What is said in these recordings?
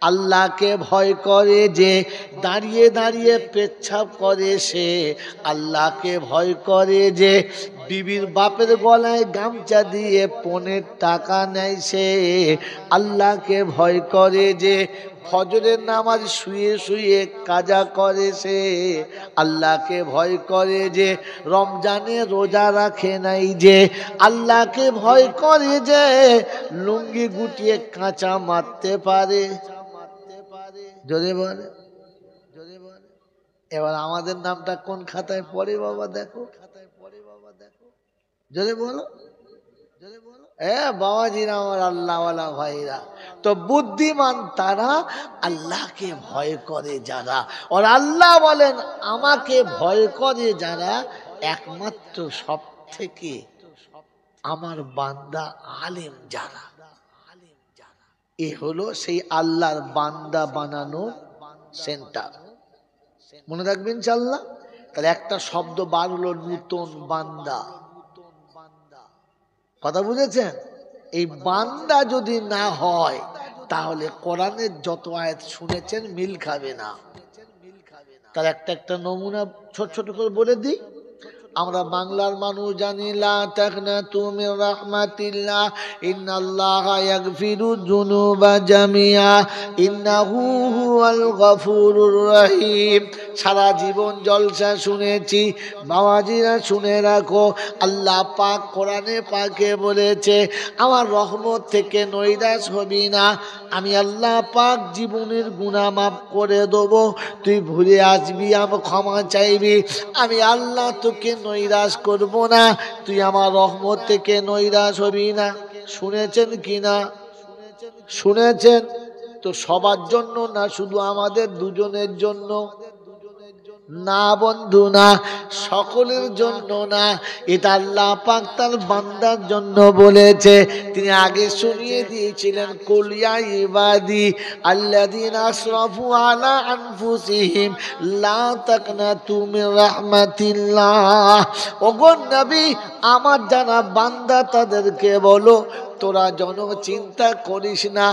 আল্লাহকে ভয় করে যে দাঁড়িয়ে দাঁড়িয়ে পেচ্ছাপ করে সে, আল্লাহকে ভয় করে যে বিবির বাপের গলায় গামছা দিয়ে পনের টাকা নেয় সে, আল্লাহকে ভয় করে যে ফজরের নামাজ শুয়ে শুয়ে কাজা করে সে, আল্লাহকে ভয় করে যে রমজানে রোজা রাখে নাই যে, আল্লাহকে ভয় করে যে লুঙ্গি গুটিয়ে কাঁচা মারতে পারে। জোরে বলে, জোরে বলে। এবার আমাদের নামটা কোন খাতায় পড়ে বাবা দেখো, জোরে বলো, জোরে বলো। বাবাজিরা আমার আল্লাহওয়ালা ভাইরা, তো বুদ্ধিমান তারা আল্লাহকে ভয় করে যারা, আর আল্লাহ বলেন আমাকে ভয় করে যারা একমাত্র সব থেকে আমার বান্দা আলেম যারা। এ হলো সেই আল্লাহর বান্দা বানানোর সেন্টার। মনে রাখবেন ইনশাআল্লাহ। তাহলে একটা শব্দ বার হলো নূতন বান্দা, কথা বুঝেছেন? এই বান্দা যদি না হয় তাহলে কোরআনের যত আয়াত শুনেছেন মিল খাবে না। তার একটা একটা নমুনা ছোট ছোট করে বলে দিই। আমরা বাংলার মানুষ জানি লা তাকনাতু মির রাহমাতিল্লাহ ইন্নাল্লাহা ইয়াগফিরুয যুনুবা জামিআ ইন্নাহু হুয়াল গফুরুর রহিম। সারা জীবন জলসা শুনেছি, বাবাজিরা শুনে রাখো, আল্লাহ পাক কোরআনে পাকে বলেছে আমার রহমত থেকে নৈরাশ হবি না, আমি আল্লাহ পাক জীবনের গুনাহ মাফ করে দেবো, তুই ভুলে আসবি, আমি ক্ষমা চাইবি, আমি আল্লাহ তোকে নৈরাশ করব না, তুই আমার রহমত থেকে নৈরাশ হবি না। শুনেছেন কি না? শুনেছেন তো? সবার জন্য না, শুধু আমাদের দুজনের জন্য না বন্ধু, না সকলের জন্য না, এটা আল্লাহ পাক তার বান্দার জন্য বলেছে। তিনি আগে শুনিয়ে দিয়েছিলেন কুল ইয়া ইবাদি আল্লাযীনা আসরাফু আলা আনফুসিহিম লা তাকনাতু মির রাহমাতিল্লাহ। ওগো নবী, আমার যারা বান্দা তাদেরকে বলো তোরা যেন চিন্তা করিস না,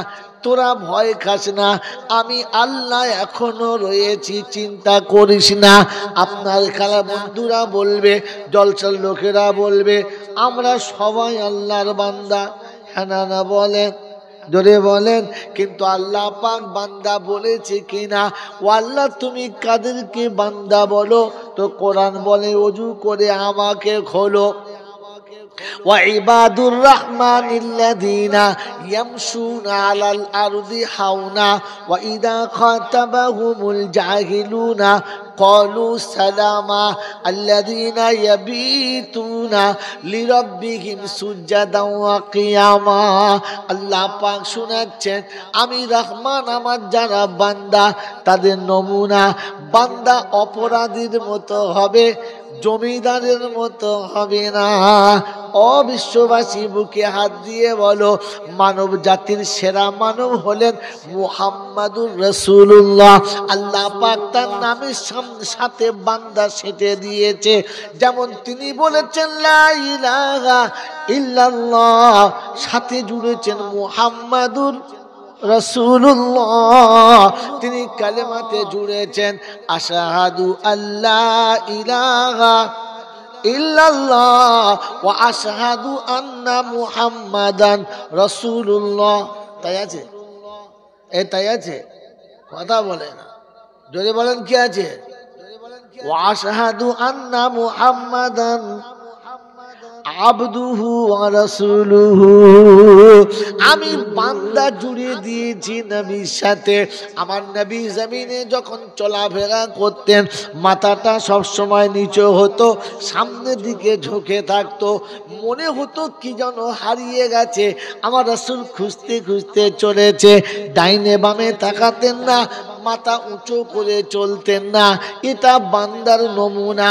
তোরা ভয় খাস না, আমি আল্লাহ এখনো রয়েছি, চিন্তা করিস না। আপনার খেলা বন্ধুরা বলবে, জলসার লোকেরা বলবে আমরা সবাই আল্লাহর বান্দা, হ্যাঁ না বলেন, জোরে বলেন। কিন্তু আল্লাহ পাক বান্দা বলেছে কিনা? ও আল্লাহ তুমি কাদেরকে বান্দা বলো? তো কোরআন বলে ওযু করে আমাকে খোলো। وعباد الرحمن الذين يمشون على الأرض حونا وإذا خاطبهم الجاهلون قالوا سلاما الذين يبيتون لربهم سجدا وقياما। আল্লাহ পাক শোনাচ্ছেন আমি রহমান, আমার যারা বান্দা তাদের নমুনা, বান্দা অপরাধীর মতো হবে, জমিদারের মতো হবে না। অবিশ্ববাসী বুকে হাত দিয়ে বলো মানব জাতির সেরা মানব হলেন মুহাম্মাদুর রাসূলুল্লাহ। আল্লাহ পাক তার নামের সাথে বান্দা সেটে দিয়েছে, যেমন তিনি বলেছেন লা ইলাহা ইল্লাল্লাহ, সাথে জুড়েছেন মুহাম্মাদুর রাসূলুল্লাহ, তিনি কালেমাতে জুড়েছেন আশহাদু আল্লা ইলাহা ইল্লাল্লাহ ওয়া আশহাদু আন্না মুহাম্মাদান রাসূলুল্লাহ। তাই আছে? তাই আছে? কথা বলে না, জোরে বলেন কি আছে? ওয়া আশহাদু আন্না মুহাম্মাদান আবদুহু ওয়া রাসূলুহু। আমি বান্দা জুড়ে দিয়েছি নবীর সাথে। আমার নবী জমিনে যখন চলাফেরা করতেন মাথাটা সব সময় নিচু হতো, সামনের দিকে ঝুঁকে থাকতো, মনে হতো কি যেন হারিয়ে গেছে। আমার রাসূল খুঁজতে খুঁজতে চলেছে, ডাইনে বামে তাকাতেন না, মাথা উঁচু করে চলতেন না। এটা বান্দার নমুনা।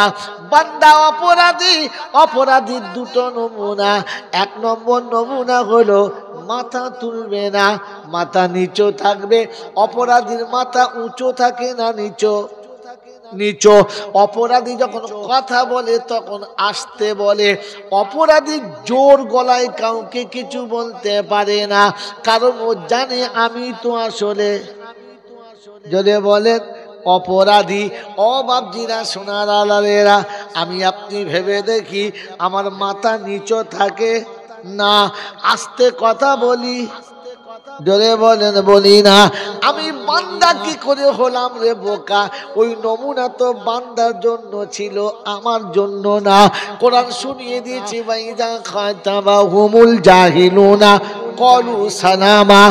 বান্দা অপরাধী, অপরাধীর দুটো নমুনা। এক নম্বর নমুনা হলো মাথা তুলবে না, মাথা নিচু থাকবে। অপরাধীর মাথা উঁচু থাকে না নিচু? নিচু। অপরাধী যখন কথা বলে তখন আস্তে বলে। অপরাধী জোর গলায় কাউকে কিছু বলতে পারে না, কারণ ও জানে আমি তো আসলে যদি বলেন অপরাধী, ও বাপজিরা সোনার আলালেরা, আমি আপনি ভেবে দেখি আমার মাথা নিচু থাকে না, আস্তে কথা বলি, জোরে বলেন বলি না। আমি বান্দা কি করে হলাম রে বোকা? ওই নমুনা তো বান্দার জন্য ছিল, আমার জন্য না। কোরআন শুনিয়ে দিয়েছি, বাইদা খাতাবা হুমুল জাহিলুনা কলু সালামা।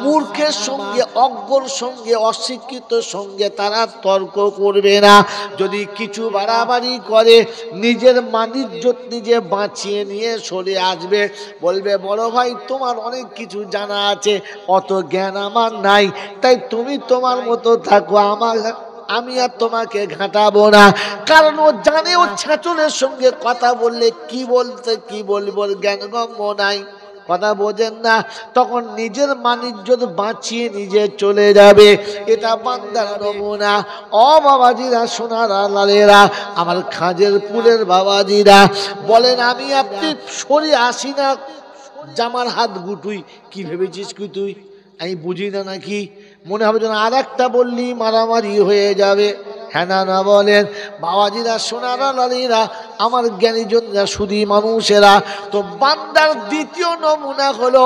মূর্খের সঙ্গে, অজ্ঞর সঙ্গে, অশিক্ষিত সঙ্গে তারা তর্ক করবে না। যদি কিছু বাড়াবাড়ি করে নিজের মানিজ্জত নিজে বাঁচিয়ে নিয়ে সরে আসবে, বলবে বড় ভাই তোমার অনেক কিছু জানা আছে, অত জ্ঞান আমার নাই, তাই তুমি তোমার মতো থাকো, আমি আর তোমাকে ঘাটাবো না। কারণ ও জানে ও ছাঁচলের সঙ্গে কথা বললে কি বলতে কি বলবো জ্ঞানগম্য নাই, কথা বোঝেন না, তখন নিজের মানিজ্জত বাঁচিয়ে নিজে চলে যাবে। এটা বান্দার নমুনা। ও বাবাজিরা সোনার লালেরা, আমার খাজের পুলের বাবাজিরা, বলেন আমি আপনি সরে আসি না, জামার হাত গুটুই, কি ভেবেছিস কি তুই, আমি বুঝি না নাকি? মনে হবে যেন আর একটা বললি মারামারি হয়ে যাবে। হ্যাঁ না না বলেন বাবাজিরা সোনারা লালিরা, আমার জ্ঞানীজনরা শুধু মানুষেরা। তো বান্দার দ্বিতীয় নমুনা হলো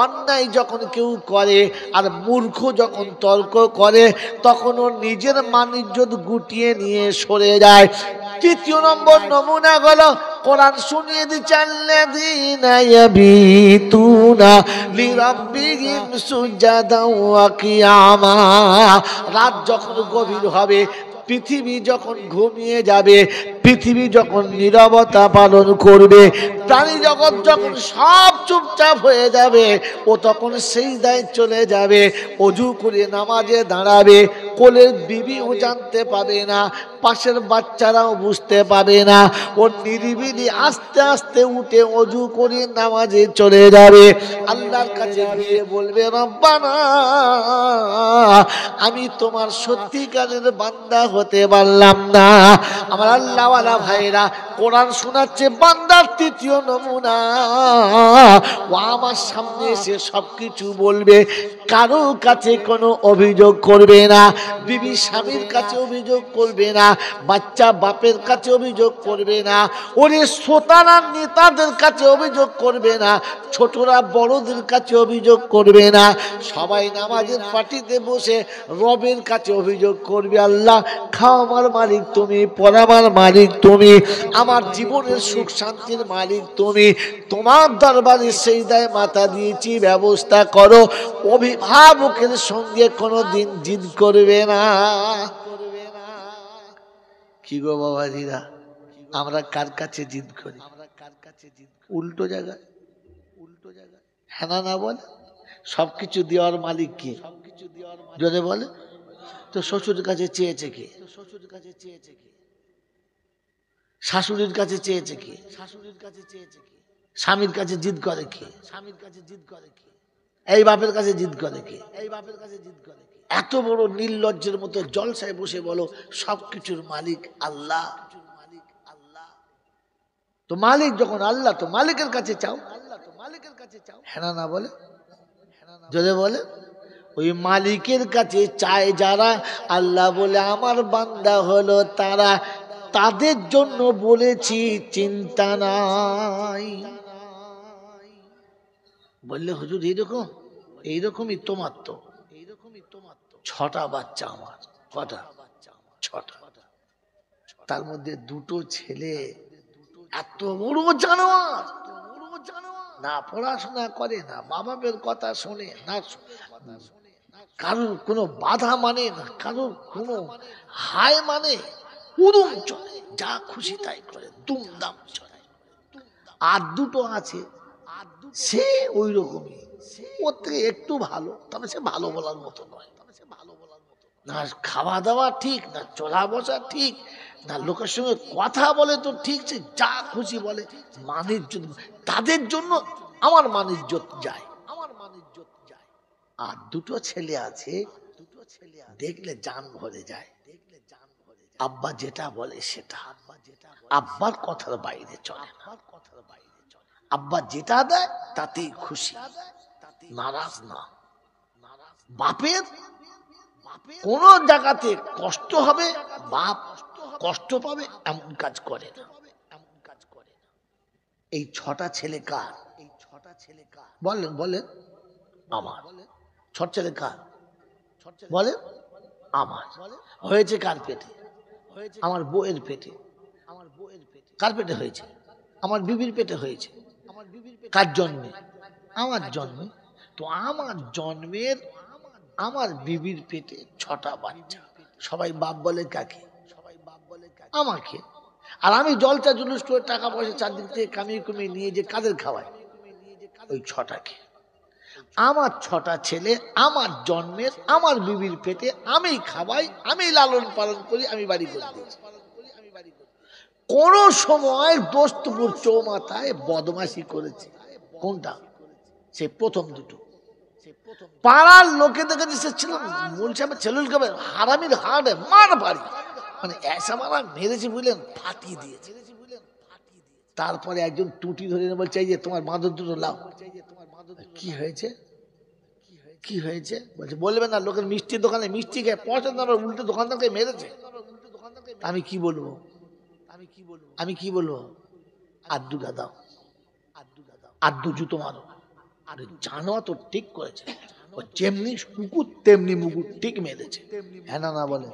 অন্যায় যখন কেউ করে আর মূর্খ যখন তর্ক করে, তখন ও নিজের মানিজ্জত গুটিয়ে নিয়ে সরে যায়। তৃতীয় নম্বর নমুনা হলো কোরআন শুনিয়ে দিচ্ছে, আল্লাযীনা ইয়াবিতুনা লিরাব্বিহিম সুজাদাও ওয়া কিয়ামা। রাত যখন গভীর হবে, পৃথিবী যখন ঘুমিয়ে যাবে, পৃথিবী যখন নীরবতা পালন করবে, প্রাণী জগৎ যখন সব চুপচাপ হয়ে যাবে, ও তখন সিজদায় চলে যাবে, ওযু করে নামাজে দাঁড়াবে। কোলের বিবিও জানতে পাবে না, পাশের বাচ্চারাও বুঝতে পাবে না। ও নিরিবিলি আস্তে আস্তে উঠে ওযু করে নামাজে চলে যাবে। আল্লাহর কাছে গিয়ে বলবে, রব্বানা আমি তোমার সত্যিকারের বান্দা হতে পারলাম না। আমার আল্লাহওয়ালা ভাইরা কোরআন শোনাচ্ছে বান্দার তৃতীয় নমুনা। ও আমার সামনে এসে সবকিছু বলবে, কারো কাছে কোনো অভিযোগ করবে না। বিবি স্বামীর কাছে অভিযোগ করবে না, বাচ্চা বাপের কাছে অভিযোগ করবে না, ওরে শ্রোতারা নেতাদের কাছে অভিযোগ করবে না, ছোটরা বড়দের কাছে অভিযোগ করবে না। সবাই নামাজের পার্টিতে বসে রবের কাছে অভিযোগ করবে, আল্লাহ খাওয়াবার মালিক তুমি, পড়াবার মালিক তুমি, আমার জীবনের সুখ শান্তির মালিক তুমি, তোমার দরবারে সিজদায় মাথা দিয়েছি, ব্যবস্থা করো। অভিভাবকের সঙ্গে কোনো দিন জিদ করবে না। কি গো বাবাজিরা, আমরা কার কাছে জিদ করি? উল্টো জায়গায়, উল্টো জায়গায়। হ্যাঁ না বলে সবকিছু দেওয়ার মালিক কে? যদি বলে তো শ্বশুরের কাছে চেয়েছে কে? শ্বশুরের কাছে চেয়েছে কে? শাশুড়ির কাছে চেয়েছে কে? শাশুড়ির কাছে চেয়েছে কে? স্বামীর কাছে জিদ করে কে? স্বামীর কাছে জিদ করে কে? এই বাপের কাছে জিদ করে কে? এই বাপের কাছে জিদ করে কে? এত বড় নির্লজ্জের মতো জলসায় বসে বলো সবকিছুর মালিক আল্লাহ। তো মালিক যখন আল্লাহ, তো মালিকের কাছে চাও। আল্লাহ তো মালিকের কাছে চাও। হ্যাঁ না বলে, যদি বলে ওই মালিকের কাছে চায় যারা, আল্লাহ বলে আমার বান্দা হলো তারা, তাদের জন্য বলেছি চিন্তা নাই। বললে হুজুর এইরকম, এইরকমই তোমার তো, এইরকমই তোমার তো 6টা বাচ্চা আমার। কটা? 6টা। তার মধ্যে 2টো ছেলে এত বড় জানোয়ার, না পড়াশোনা করে, না মা বাপের কথা শোনে, না কারোর কোনো বাধা মানে না, কারোর কোনো হায় মানে, উদুম চলে, যা খুশি তাই করে, দুমদাম চলে। আর 2টো আছে সে ওই রকমই, ওর থেকে একটু ভালো, তবে সে ভালো বলার মতো নয়। না খাওয়া দাওয়া ঠিক, না চলা বসা ঠিক, না লোকের সঙ্গে কথা বলে তো ঠিক, সে যা খুশি বলে। মানিজ্জত, তাদের জন্য আমার মানিজ্জত যায়, আমার মানিজ্জত যায়। আর 2টো ছেলে আছে, দেখলে জান ভরে যায়, দেখলে জান ভরে যায়। আব্বা যেটা বলে সেটা, আব্বা যেটা, আব্বার কথার বাইরে চলে না, কথার বাইরে চলে। আব্বা যেটা দেয় তাতেই খুশি, নারাজ না। বাপের কোন জায়গাতে কষ্ট হবে, বাপ কষ্ট পাবে এমন কাজ করে না। এই 6টা ছেলে কার? বলেন বলেন। আমার। 6 ছেলে কার? বলেন আমার। হয়েছে কার পেটে? আমার বউয়ের পেটে। কার পেটে হয়েছে? আমার বিবির পেটে হয়েছে। কার জন্মে? আমার জন্মে। তো আমার জন্মের আমার বিবির পেটে 6টা বাচ্চা। সবাই বাপ বলে কাকে? আমাকে। আর আমি জলচা জুলুস করে টাকা পয়সা চারদিক থেকে কামিয়ে কুমিয়ে নিয়ে যে কাদের খাওয়াই? ওই 6টাকে। আমার 6টা ছেলে আমার জন্মের আমার বিবির পেটে আমি খাওয়াই, আমি লালন পালন করি, আমি বাড়ি করে দিয়েছি। কোন সময় দোস্তপুর চৌমাথায় বদমাশি করেছে? কোনটা? সে প্রথম দুটো। পাড়ার লোকে দেখেছে সে ছিল মূল সাহেবের ছেলুল খাবে হারামির হাড়ে মার বাড়ি, মানে এসা মারা মেরেছে বুঝলেন, ফাটিয়ে দিয়েছে। তারপরে একজন টুটি ধরে বলছে এই যে তোমার বাঁদর দুটো লাও। কি হয়েছে? কি হয়েছে? বলছে বলবে না, লোকের মিষ্টির দোকানে মিষ্টি খেয়ে পছন্দ উল্টে দোকানদারকে মেরেছে। আমি কি বলবো? আমি কি বলবো? আড্ডুটা দাও, আড্ডু জুতো মারো। আরে জানো তো ঠিক করেছে, ও যেমনি কুকুর তেমনি মুকুর, ঠিক মেরেছে। হ্যাঁ না বলে।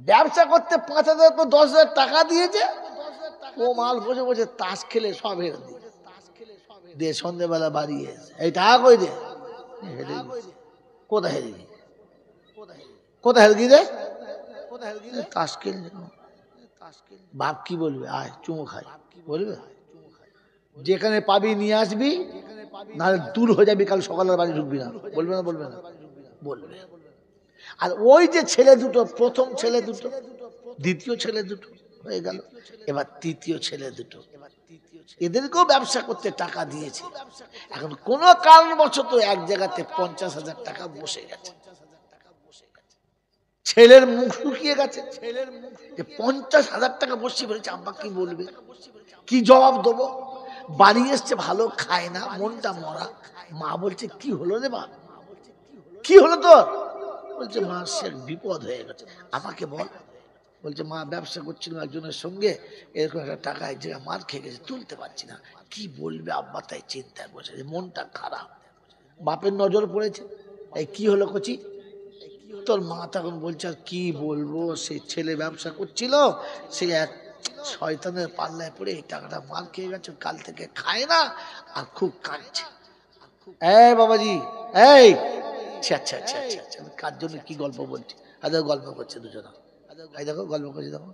ব্যবসা করতে 5,000 তো 10,000 টাকা দিয়েছে, ও মাল বসে বসে তাস খেলে সব হেরে দিয়ে সন্ধ্যেবেলা বাড়ি এসে এই টাকা কই দে। কোথায় হেরে গিয়ে? কোথায় হেরে গিয়ে? তাস খেলছে। বাপ কি বলবে? আয় চুমো খাই বলবে? যেখানে পাবি নিয়ে আসবি, নাহলে দূর হয়ে যাবি, কাল সকালের বাড়ি ঢুকবি না। বলবে না? বলবে না? বলবে। আর ওই যে ছেলে দুটো, প্রথম ছেলে দুটো, দ্বিতীয় ছেলে দুটো হয়ে গেল, এবার তৃতীয় ছেলে দুটো, এদেরকেও ব্যবসা করতে টাকা দিয়েছে। এখন কোন কারণবশত এক জায়গাতে 50,000 টাকা বসে গেছে। ছেলের মুখ শুকিয়ে গেছে। যে 50,000 টাকা বসে বলেছে, আব্বা কি বলবে, কি জবাব দেবো? বাড়ি এসছে, ভালো খায় না, মনটা মরা। মা বলছে কি হলো রে মা, কি হলো তোর? বলছে মা সে বিপদ হয়ে গেছে, আমাকে বল। বলছে মা ব্যবসা করছিলাম একজনের সঙ্গে, এরকম একটা টাকা এক জায়গায় মার খেয়ে গেছে, তুলতে পারছি না, কি বলবে আব্বা, তাই চিন্তায় বসে, মনটা খারাপ। বাপের নজর পড়েছে। এই কি হলো কচি? তোর মা তখন বলছে আর কি বলবো, সে ছেলে ব্যবসা করছিল, সে এক শয়তানের পাল্লায় পড়ে এই টাকাটা মার খেয়ে গেছে, কাল থেকে খায় না আর খুব কাঁদছে। এই বাবাজি, এই আচ্ছা আচ্ছা আচ্ছা আচ্ছা, কার জন্য কি গল্প বলছি? গল্প করছে দুজনা, এই দেখো গল্প করছে, দেখো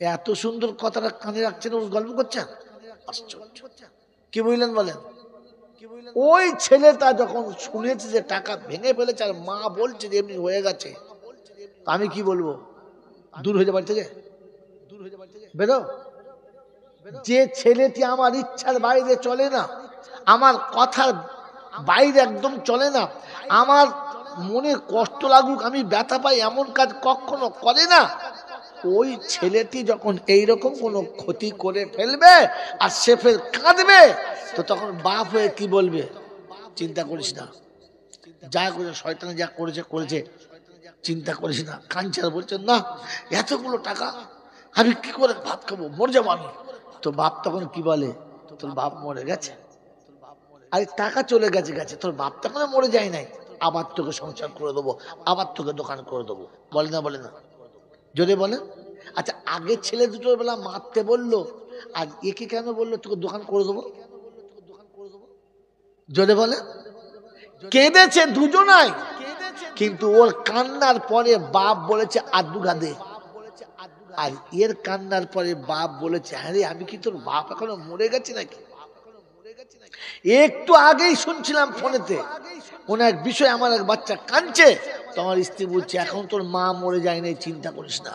এত সুন্দর কথাটা কানে রাখছেন, ওর গল্প করছেন। আশ্চর্য। কি বুঝলেন বলেন? ওই ছেলেটা যখন শুনেছে যে টাকা ভেঙে ফেলেছে আর মা বলছে যে এমনি হয়ে গেছে, আমি কি বলবো? দূর হয়ে যাবার থেকে বেরো। যে ছেলেটি আমার ইচ্ছার বাইরে চলে না, আমার কথার বাইরে একদম চলে না, আমার মনে কষ্ট লাগুক, আমি ব্যথা পাই, এমন কাজ কখনো করে না, ওই ছেলেটি যখন এইরকম কোনো ক্ষতি করে ফেলবে আর সে ফের কাঁদবে, তো তখন বাপ হয়ে কি বলবে? চিন্তা করিস না, যা করে শয়তানে যা করেছে করেছে, চিন্তা করিস না। কাঞ্চার বলছেন না, এতগুলো টাকা আমি কি করে ভাত খাবো, মরে যাবো আমি। তো বাপ তখন কি বলে? তোর বাপ মরে গেছে, আরে টাকা চলে গেছে গেছে, তোর বাপ তখন মরে যায় নাই, আবার তোকে সংসার করে দেবো, আবার তোকে দোকান করে দেবো। বলে না? বলে না? যদি বলে আচ্ছা, আগে ছেলে দুটো বেলা মারতে বললো, আর একে কেন বললো তোকে দোকান করে দেবো? যদি বলে কেঁদেছে দুজনাই, কিন্তু ওর কান্নার পরে বাপ বলেছে আদুগা দে, আর এর কান্নার পরে বাপ বলেছে আরে আমি কি তোর বাপ এখনো মরে গেছে নাকি? একটু আগেই শুনছিলাম ফোনেতে কোন এক বিষয়, আমার এক বাচ্চা কাঁদছে, তোমার স্ত্রী বলছে এখন তোর মা মরে যায় নাই, চিন্তা করিস না।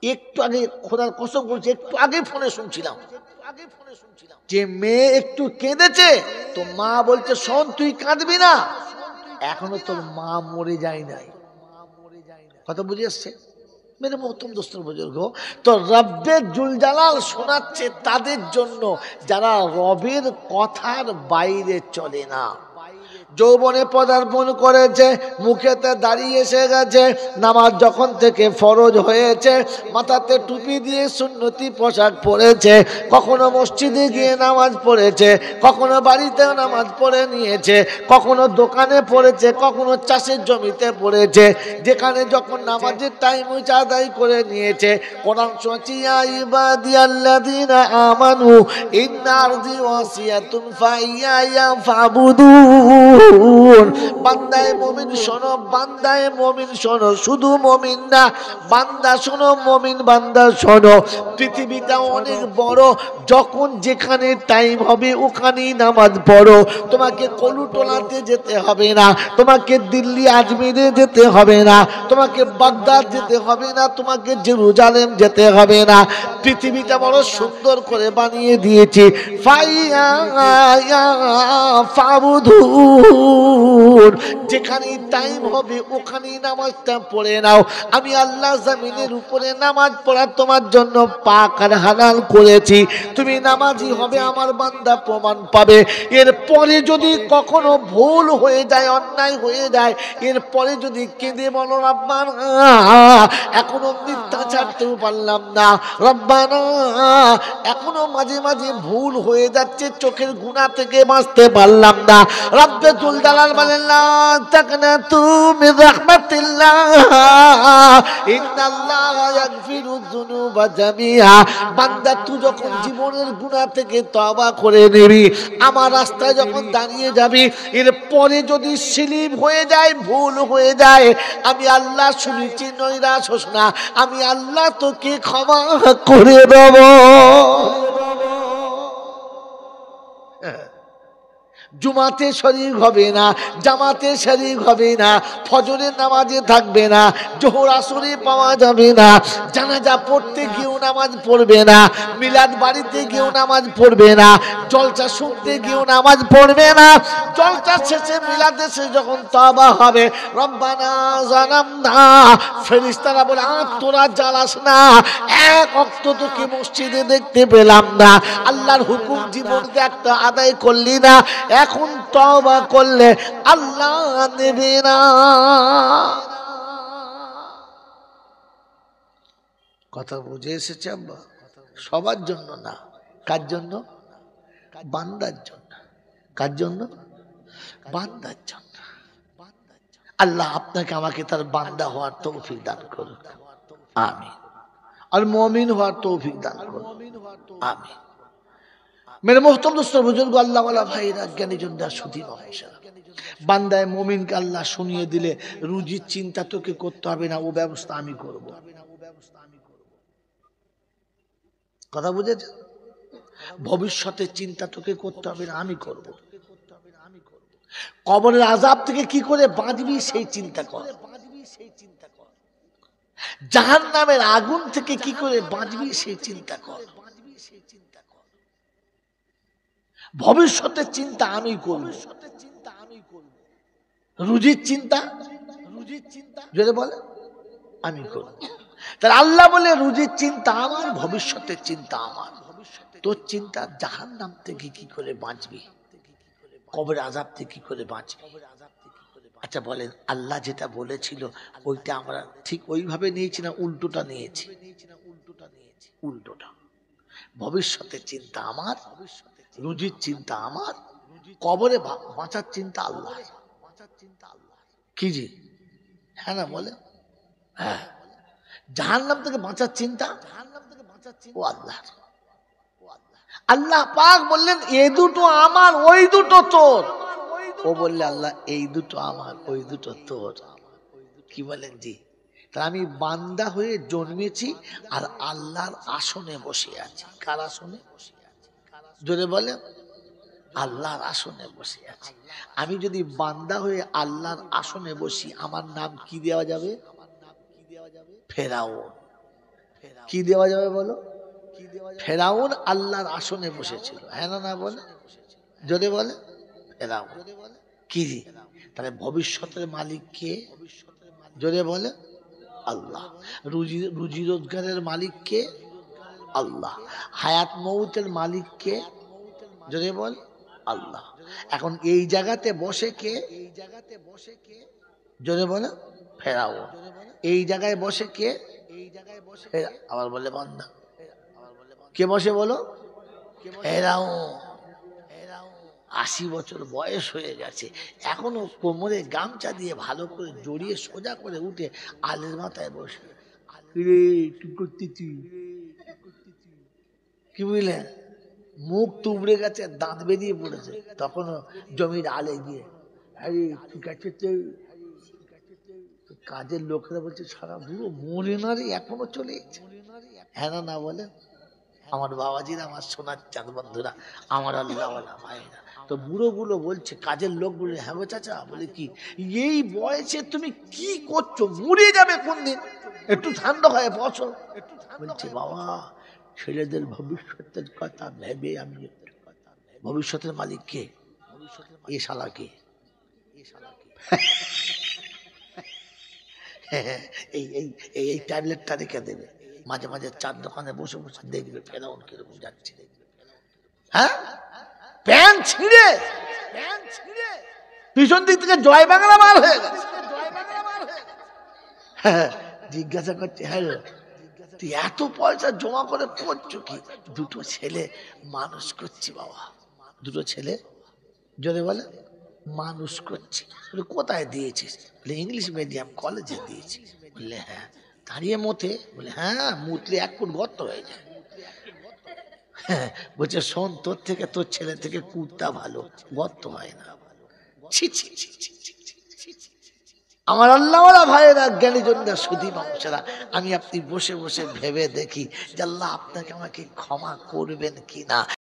একটু আগে খোদার কসম করছে, একটু আগে ফোনে শুনছিলাম যে মেয়ে একটু কেঁদেছে, তো মা বলছে শোন তুই কাঁদবি না, এখনো তোর মা মরে যায় নাই। কথা বুঝে আসছে? মেরে মহতম দোস্তর বুজুর্গ, তো রব্বের জুলজালাল শোনাচ্ছে তাদের জন্য যারা রবের কথার বাইরে চলে না। যৌবনে পদার্পণ করেছে, মুখেতে দাঁড়িয়ে এসে গেছে, নামাজ যখন থেকে ফরজ হয়েছে মাথাতে টুপি দিয়ে সুন্নতি পোশাক পরেছে, কখনো মসজিদে গিয়ে নামাজ পড়েছে, কখনো বাড়িতেও নামাজ পড়ে নিয়েছে, কখনো দোকানে পড়েছে, কখনো চাষের জমিতে পড়েছে, যেখানে যখন নামাজের টাইম হয়েছে আদায় করে নিয়েছে। কোরআন শুনছি, ইয়া ইবাদিয়াল্লাযীনা আমানু ইন্না আরদি ওয়াসিয়াতুন ফাইয়া ফাবুদুন। বান্দায়ে মুমিন শোনো, বান্দায়ে মুমিন শোনো, শুধু মুমিন না বান্দা শোনো, মুমিন বান্দা শোনো, পৃথিবীটা অনেক বড়, যখন যেখানে টাইম হবে ওখানেই নামাজ পড়ো। তোমাকে কলুটোলাতে যেতে হবে না, তোমাকে দিল্লি আজমিরে যেতে হবে না, তোমাকে বাগদাদ যেতে হবে না, তোমাকে জেরুজালেম যেতে হবে না। পৃথিবীটা বড় সুন্দর করে বানিয়ে দিয়েছি। যেখানে টাইম হবে ওখানেই নামাজটা পড়ে নাও। আমি আল্লাহ জমিনের উপরে নামাজ পড়া তোমার জন্য পাক আর হালাল করেছি, তুমি নামাজি হবে আমার বান্দা প্রমাণ পাবে। এরপরে যদি কখনো ভুল হয়ে যায়, অন্যায় হয়ে যায়, এরপরে যদি কেঁদে বলো রব্বানা এখনো মিথ্যা ছাড়তেও পারলাম না, রব্বানা এখনো মাঝে মাঝে ভুল হয়ে যাচ্ছে, চোখের গুনাহ থেকে বাঁচতে পারলাম না, রব্বে তুল জালাল বলেন লা তাকনাতু মির রাহমাতিল্লাহ ইন্নাল্লাহা ইয়াগফিরুয যুনুবা জামিআ। বান্দা তুই যখন জীবনের গুনাহ থেকে তওবা করে নিবি, আমার রাস্তায় যখন দাঁড়িয়ে যাবি, এরপরে যদি স্লিপ হয়ে যায়, ভুল হয়ে যায়, আমি আল্লাহ শুনেছি, নৈরাশ হোস না, আমি আল্লাহ তোকে ক্ষমা করে দেব। জুমাতে শরীক হবে না, জামাতে শরীক হবে না, ফজরের নামাজে থাকবে না, জোহর আসরে পাওয়া যাবে না, জানাজা পড়তে গিয়েও নামাজ পড়বে না, মিলাদ বাড়িতে গিয়েও নামাজ পড়বে না, জলসা শুনতে গিয়েও নামাজ পড়বে না। জলসা শেষে মিলাদে শেষে যখন তওবা হবে, রব্বানা জালামনা, ফেরেশতারা বলে তোরা জ্বালাস না, এক ওয়াক্ত তোকে মসজিদে দেখতে পেলাম না, আল্লাহর হুকুম জীবনে একটা আদায় করলি না, এখন তওবা করলে আল্লাহ নেবে না। কথা বুঝে এসেছে আব্বা? সবার জন্য না, কার জন্য? বান্দার জন্য। কার জন্য? বান্দার জন্য। আল্লাহ আপনাকে আমাকে তার বান্দা হওয়ার তৌফিক দান করুক, আমিন। আর মুমিন হওয়ার তৌফিক দান করুক, আমিন। মেরে মোহতরম দোস্ত বুজুর্গ, আল্লাহ ওয়ালা ভাইরা, জ্ঞানীজনরা, সুধী মহাশয়রা, বান্দায়ে মুমিনকে আল্লাহ শুনিয়ে দিলে রুজির চিন্তা তোকে করতে হবে না, ও ব্যবস্থা আমি করব। কথা বুঝেছ? ভবিষ্যতের চিন্তা তোকে করতে হবে না, আমি করব। কবরের আযাব থেকে কি করে বাঁচবি সেই চিন্তা কর, জাহান্নামের আগুন থেকে কি করে বাঁচবি সেই চিন্তা কর। ভবিষ্যতের চিন্তা আমি করব, রুজির চিন্তা যদি বলে আমি করব। তাহলে আল্লাহ বলে রুজির চিন্তা আমার, ভবিষ্যতের চিন্তা আমার। তোর চিন্তা জাহান্নাম থেকে কি করে বাঁচবি, কবর আযাব থেকে কি করে বাঁচবি। আচ্ছা বলেন, আল্লাহ যেটা বলেছিল ওইটা আমরা ঠিক ওইভাবে নিয়েছি না উল্টোটা নিয়েছি? উল্টোটা। ভবিষ্যতের চিন্তা আমার, রুজির চিন্তা আমার, কবরে বাঁচার চিন্তা আল্লাহ। কি জি? হ্যাঁ না বলে? হ্যাঁ। জাহান্নাম থেকে বাঁচার চিন্তা ও আল্লাহ। আল্লাহ পাক বললেন এই দুটো আমার, ওই দুটো তোর। ও বললে আল্লাহ এই দুটো আমার, ওই দুটো তোর। কি বলেন জি? তাহলে আমি বান্দা হয়ে জন্মেছি আর আল্লাহর আসনে বসে আছি। কার আসনে? জোরে বলে, আল্লাহর আসনে বসে আছি। আমি যদি বান্দা হয়ে আল্লাহর আসনে বসি, আমার নাম কি দেওয়া যাবে? ফেরাউন। কি দেওয়া যাবে বলো? ফেরাউন আল্লাহর আসনে বসেছিল, হ্যাঁ না বলে? যদি বলে ফেরাউন। কি? তাহলে ভবিষ্যতের মালিক কে? যদি বলে আল্লাহ। রুজি রোজগারের মালিক কে? আল্লাহ। হায়াত মৌতের মালিক কে? যদি বল আল্লাহ। এখন এই জায়গাতে বসে কে? জোরে বলে ফেরাউন। এই জায়গায় বসে কে? আবার বলে বান্দা। কে বসে বলো? ফেরাউন। 80 বছর বয়স হয়ে গেছে, এখনো কোমরে গামছা দিয়ে ভালো করে জড়িয়ে সোজা করে উঠে আলের মাথায় বসে কি করতেছি, কি বুঝলেন? মুখ তুবড়ে গেছে, দাঁত বেরিয়ে পড়েছে। তখনও জমির আলে গিয়ে আরে ঠিক আছে, কাজের লোকেরা বলছে সারা বুড়ো মরে না রে, এখনো চলে এসেছে। হ্যাঁ না বলে আমার বাবাজিরা, আমার সোনার চাঁদ বন্ধুরা, আমার আল্লাহওয়ালা ভাইরা। তো বুড়োগুলো বলছে, কাজের লোকগুলো, হ্যাঁ গো চাচা, বলে কি এই বয়সে তুমি কি করছো, মরে যাবে কোন দিন, একটু ঠান্ডা হয়ে বসো। বলছে বাবা, ছেলেদের ভবিষ্যতের কথা ভেবে আমি, ভবিষ্যতের মালিক কে? এ শালা কে? এই এই এই ট্যাবলেটটা রেখে দেবে, মাঝে মাঝে চার দোকানে বসে বসে দেখবে ফেরাউন কিরকম যাচ্ছে। হ্যাঁ, প্যান্ট ছিঁড়ে পিছন দিক থেকে জয় বাংলা মাল হয়ে গেছে। জিজ্ঞাসা করছে, হ্যাঁ তুই এত পয়সা জমা করে করছো কি? দুটো ছেলে মানুষ করছি বাবা, দুটো ছেলে, জোরে বলে মানুষ করছি। বলে কোথায় দিয়েছিস? বলে ইংলিশ মিডিয়াম কলেজে দিয়েছি। বললে হ্যাঁ, দাঁড়িয়ে মতে? বলে হ্যাঁ, মুতলে 1 ফুট গর্ত হয়ে যায়। বলছে শোন, তোর থেকে তোর ছেলে থেকে কুত্তা ভালো, গর্ত হয় না। ছি ছি ছি ছি ছি ছি ছি। আমার আল্লাহওয়ালা ভাইয়েরা, জ্ঞানীজনরা, সুধী মানুষেরা, আমি আপনি বসে বসে ভেবে দেখি যে আল্লাহ আপনাকে আমাকে ক্ষমা করবেন কিনা।